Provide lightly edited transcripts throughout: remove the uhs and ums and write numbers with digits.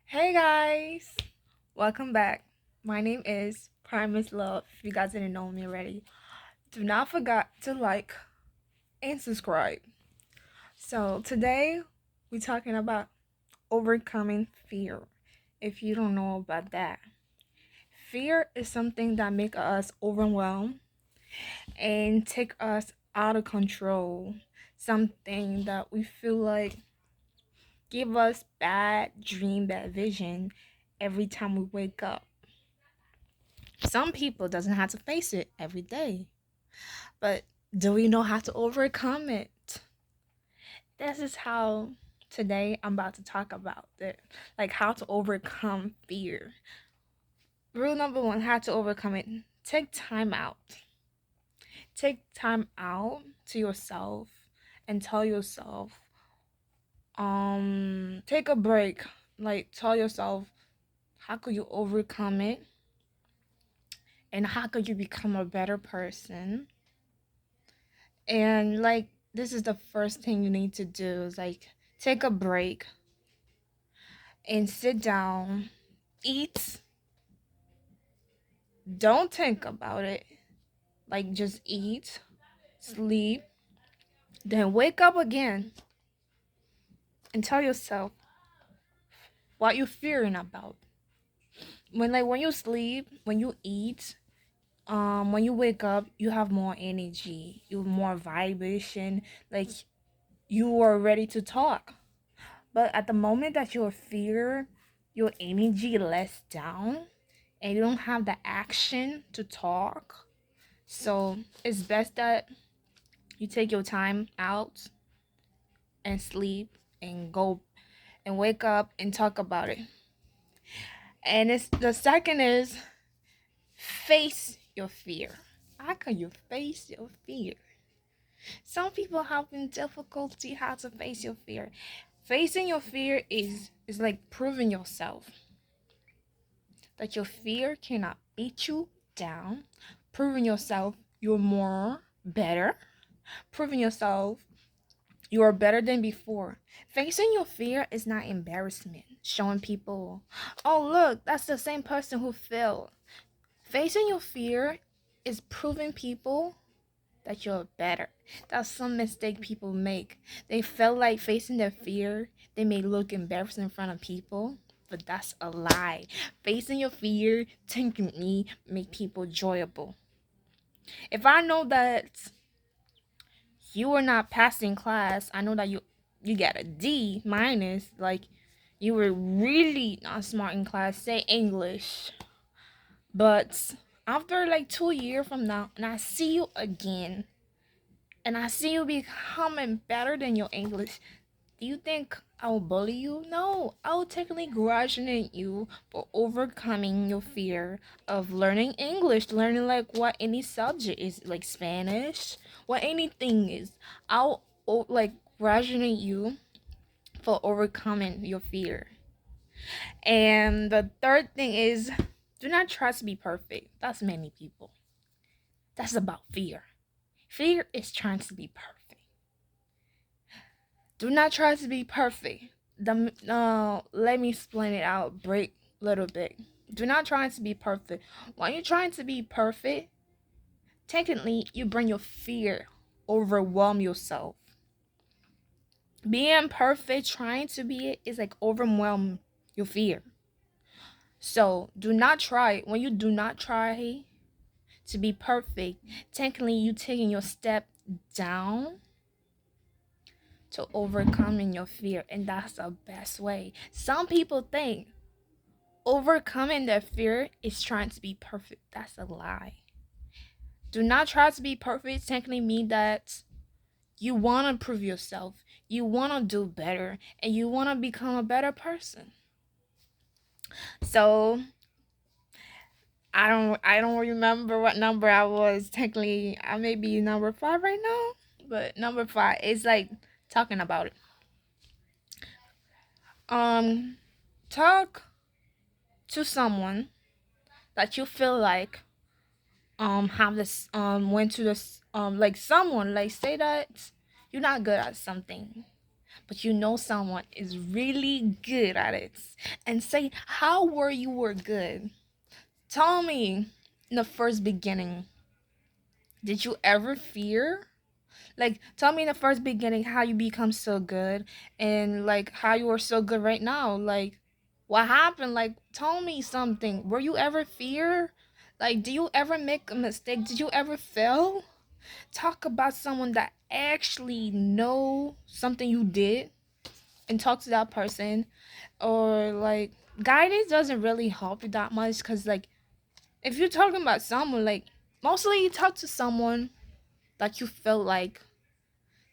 Hey guys, welcome back. My name is Primus Love. If you guys didn't know me already, do not forget to like and subscribe. So today we're talking about overcoming fear. If you don't know about that, fear is something that make us overwhelmed and take us out of control. Something that we feel like give us bad dream, bad vision every time we wake up. Some people doesn't have to face it every day, but do we know how to overcome it? This is how today I'm about to talk about it, like how to overcome fear. Rule number one, how to overcome it. Take time out. Take time out to yourself and tell yourself, take a break. Like tell yourself, how could you overcome it? And how could you become a better person? And like this is the first thing you need to do is like take a break and sit down, eat, don't think about it. Like just eat, sleep, then wake up again and tell yourself what you're fearing about. When you sleep, when you eat, when you wake up, you have more energy, you have more vibration, like you are ready to talk. But at the moment that you fear, your energy less down and you don't have the action to talk. So it's best that you take your time out and sleep and go and wake up and talk about it. And it's the second is face your fear. How can you face your fear? Some people having difficulty how to face your fear. Facing your fear is like proving yourself that your fear cannot beat you down, proving yourself you're more better, proving yourself you are better than before. Facing your fear is not embarrassment, showing people, oh, look, that's the same person who failed. Facing your fear is proving people that you're better. That's some mistake people make. They feel like facing their fear, they may look embarrassed in front of people, but that's a lie. Facing your fear technically make people enjoyable. If I know that you are not passing class, I know that you get a D minus, like you were really not smart in class, say English. But after like 2 years from now, and I see you again, and I see you becoming better than your English, do you think I'll bully you? No, I'll technically congratulate you for overcoming your fear of learning English, learning like what any subject is, like Spanish, what anything is. I'll like congratulate you for overcoming your fear. And the third thing is do not try to be perfect. That's many people. That's about fear. Fear is trying to be perfect. Do not try to be perfect. Let me explain it out. Break a little bit. Do not try to be perfect. When you're trying to be perfect, technically you bring your fear, overwhelm yourself. Being perfect, trying to be it is like overwhelm your fear. So do not try. When you do not try to be perfect, technically you taking your step down to overcoming your fear, and that's the best way. Some people think overcoming their fear is trying to be perfect. That's a lie. Do not try to be perfect technically mean that you want to prove yourself, you want to do better, and you want to become a better person. So I don't remember what number I was. Technically I may be number 5 right now, but number 5 is like talking about it. um Talk to someone that you feel like have this went to this like someone, like say that you're not good at something, but you know someone is really good at it, and say how were you were good. Tell me in the first beginning, did you ever fear? Like, tell me in the first beginning how you become so good, and like how you are so good right now. Like, what happened? Like, tell me something. Were you ever fear? Like, do you ever make a mistake? Did you ever fail? Talk about someone that actually know something you did, and talk to that person. Or like, guidance doesn't really help you that much, because like, if you're talking about someone, like, mostly you talk to someone that you feel like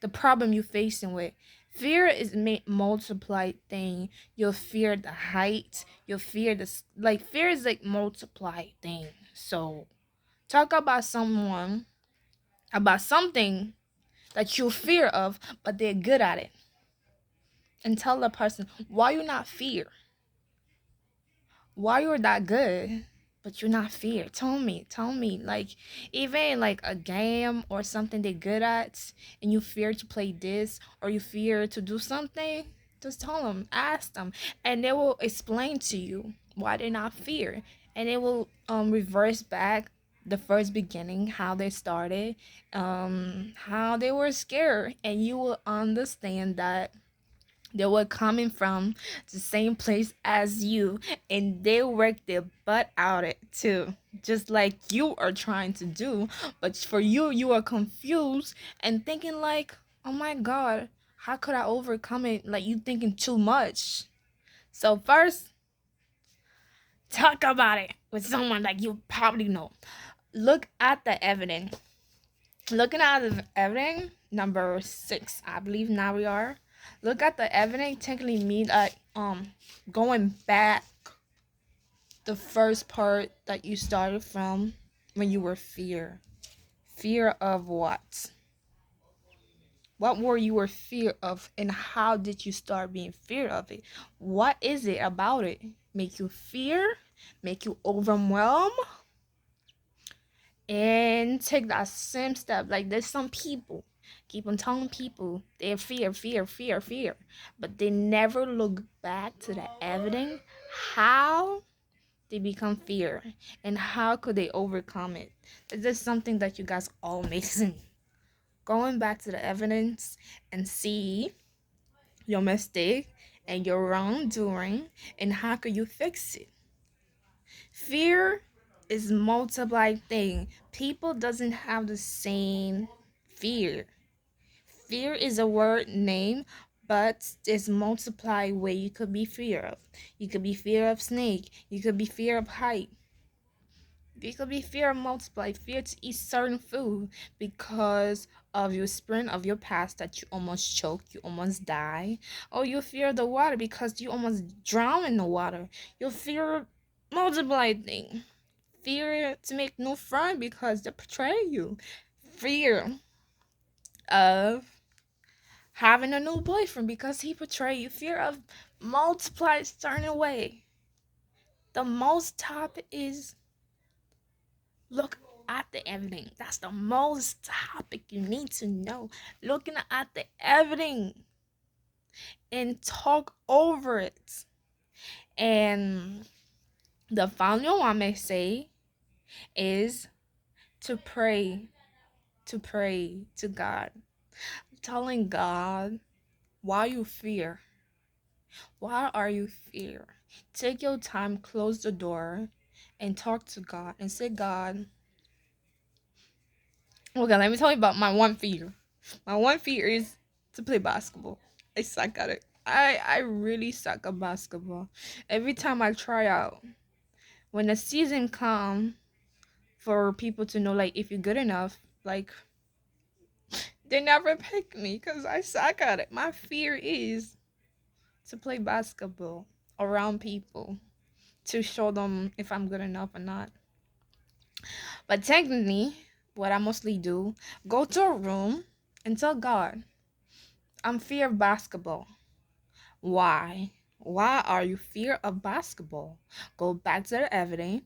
the problem you're facing with. Fear is multiplied thing. You'll fear the height. You'll fear like, fear is like multiplied thing. So talk about someone, about something that you fear of, but they're good at it, and tell the person why you not fear, why you're that good, but you're not fear. Tell me, like, even like a game or something they're good at, and you fear to play this, or you fear to do something, just tell them, ask them, and they will explain to you why they're not fear, and it will reverse back the first beginning, how they started, how they were scared, and you will understand that they were coming from the same place as you, and they worked their butt out it too, just like you are trying to do. But for you, you are confused and thinking like, oh my god, how could I overcome it? Like, you thinking too much. So first, talk about it with someone like you probably know. Look at the evidence. Looking at the evidence, number 6, I believe now we are. Look at the evidence technically mean that going back the first part that you started from, when you were fear. Fear of what? What were you were fear of, and how did you start being fear of it? What is it about it? Make you fear? Make you overwhelmed? And take that same step. Like, there's some people keep on telling people they fear, but they never look back to the evidence, how they become fear, and how could they overcome it. This is something that you guys all missing. Going back to the evidence and see your mistake and your wrongdoing, and how could you fix it. Fear is multiplied thing. People doesn't have the same fear. Fear is a word name, but there's multiplied way you could be fear of. You could be fear of snake. You could be fear of height. You could be fear of multiplied. Fear to eat certain food because of your experience of your past, that you almost choked, you almost die. Or you fear the water because you almost drown in the water. You fear multiplied thing. Fear to make no friend because they betray you. Fear of having a new boyfriend because he betrayed you. Fear of multiplied certain way. The most top is look at the evidence. That's the most topic you need to know. Looking at the evidence and talk over it. And the final one I may say is to pray. To pray to God. Telling God why you fear. Why are you fear? Take your time, close the door, and talk to God and say, God, okay, let me tell you about my one fear. My one fear is to play basketball. I suck at it. I really suck at basketball. Every time I try out, when the season come for people to know like if you're good enough, like they never pick me because I suck at it. My fear is to play basketball around people, to show them if I'm good enough or not. But technically, what I mostly do, go to a room and tell God, I'm fear of basketball. Why? Why are you fear of basketball? Go back to the evidence,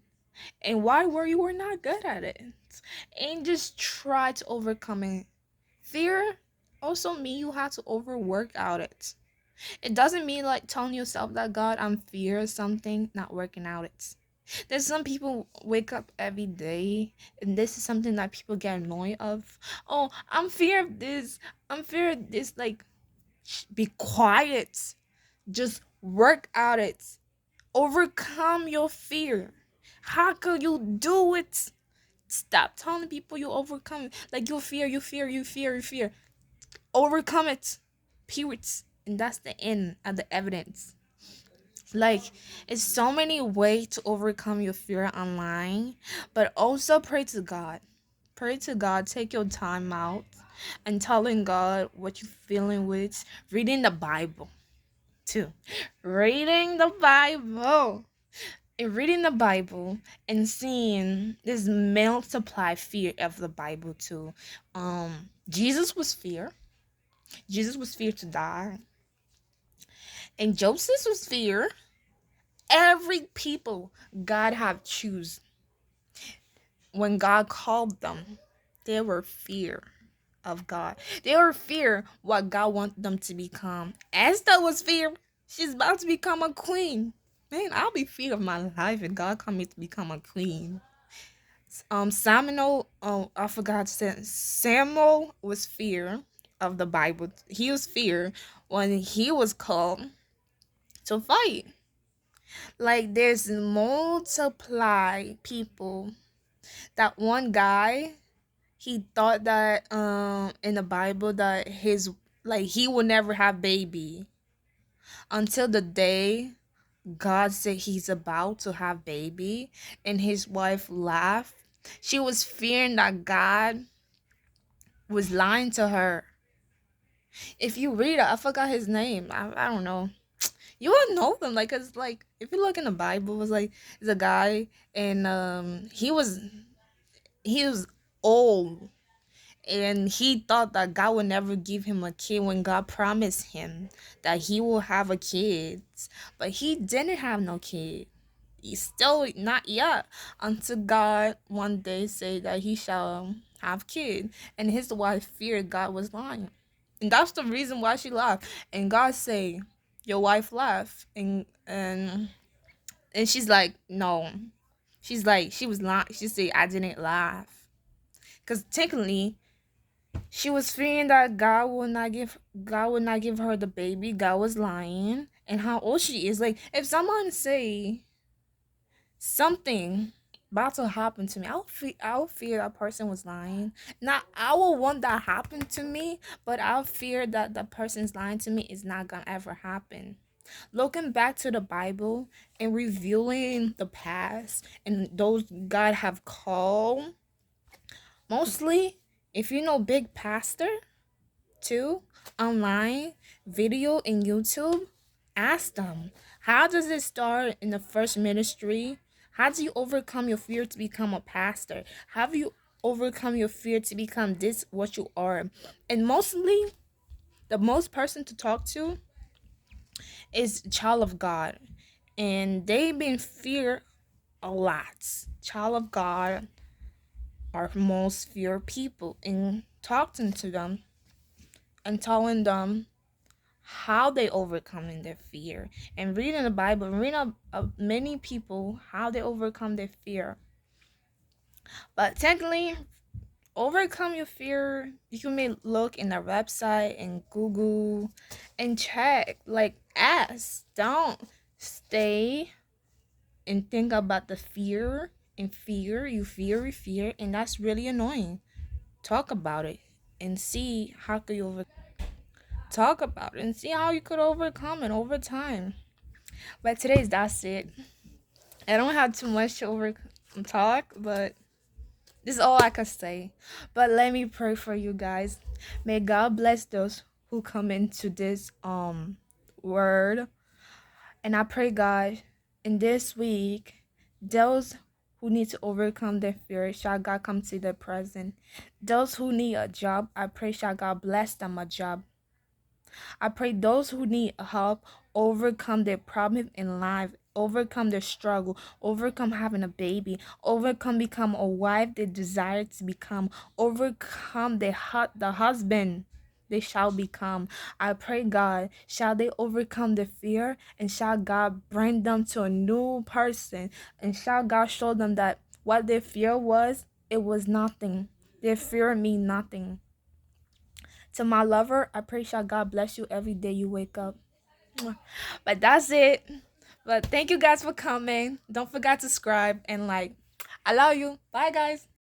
and why were you were not good at it? And just try to overcome it. Fear also mean you have to overwork out it. It doesn't mean like telling yourself that God, I'm fear of something, not working out it. There's some people wake up every day, and this is something that people get annoyed of. Oh, I'm fear of this. I'm fear of this. Like, be quiet. Just work out it. Overcome your fear. How could you do it? Stop telling people you overcome it. Like you fear, you fear, you fear, you fear. Overcome it. Period. And that's the end of the evidence. Like, it's so many ways to overcome your fear online, but also pray to God. Pray to God. Take your time out and telling God what you're feeling with. Reading the Bible too. Reading the Bible. And reading the Bible and seeing this multiply fear of the Bible too. Jesus was fear. Jesus was fear to die. And Joseph was fear. Every people God have choose. When God called them, they were fear of God. They were fear what God wanted them to become. Esther was fear. She's about to become a queen. Man, I'll be fear of my life if God called me to become a queen. Samuel, I forgot to say, Samuel was fear of the Bible. He was fear when he was called to fight. Like there's multiply people. That one guy, he thought that in the Bible that his like he would never have baby until the day God said he's about to have baby, and his wife laughed. She was fearing that God was lying to her. If you read it, I forgot his name. I don't know. You would know them, like, cause like if you look in the Bible, it was like it's a guy, and he was old, and he thought that God would never give him a kid when God promised him that he will have a kid, but he didn't have no kid. He's still not yet until God one day said that he shall have kid, and his wife feared God was lying, and that's the reason why she laughed. And God say, "Your wife laughed," and she's like, "No." She's like, she was lying. She said, "I didn't laugh," because technically she was fearing that God would not give her the baby. God was lying, and how old she is. Like if someone say something about to happen to me, I would fear that person was lying. Not I would want that happen to me, but I'll fear that the person's lying to me is not gonna ever happen. Looking back to the Bible and reviewing the past and those God have called, mostly if you know Big Pastor too, online video in YouTube, ask them, how does it start in the first ministry? How do you overcome your fear to become a pastor? How do you overcome your fear to become this what you are? And mostly the most person to talk to is child of God. And they've been fear a lot. Child of God are most fear people, and talking to them and telling them how they overcoming their fear, and reading the Bible and reading many people how they overcome their fear. But technically, overcome your fear, you can may look in the website and Google and check, like ask. Don't stay and think about the fear and fear. You fear, and that's really annoying. Talk about it and see how could you talk about it and see how you could overcome it over time. But today's that's it. I don't have too much to over talk, but this is all I can say. But let me pray for you guys. May God bless those who come into this word. And I pray God in this week, those who need to overcome their fear, shall God come to their present. Those who need a job, I pray shall God bless them a job. I pray those who need help overcome their problems in life, overcome their struggle, overcome having a baby, overcome become a wife they desire to become, overcome the husband they shall become. I pray, God, shall they overcome the fear, and shall God bring them to a new person, and shall God show them that what their fear was, it was nothing. Their fear mean nothing. To my lover, I pray shall God bless you every day you wake up. But that's it. But thank you guys for coming. Don't forget to subscribe and like. I love you. Bye, guys.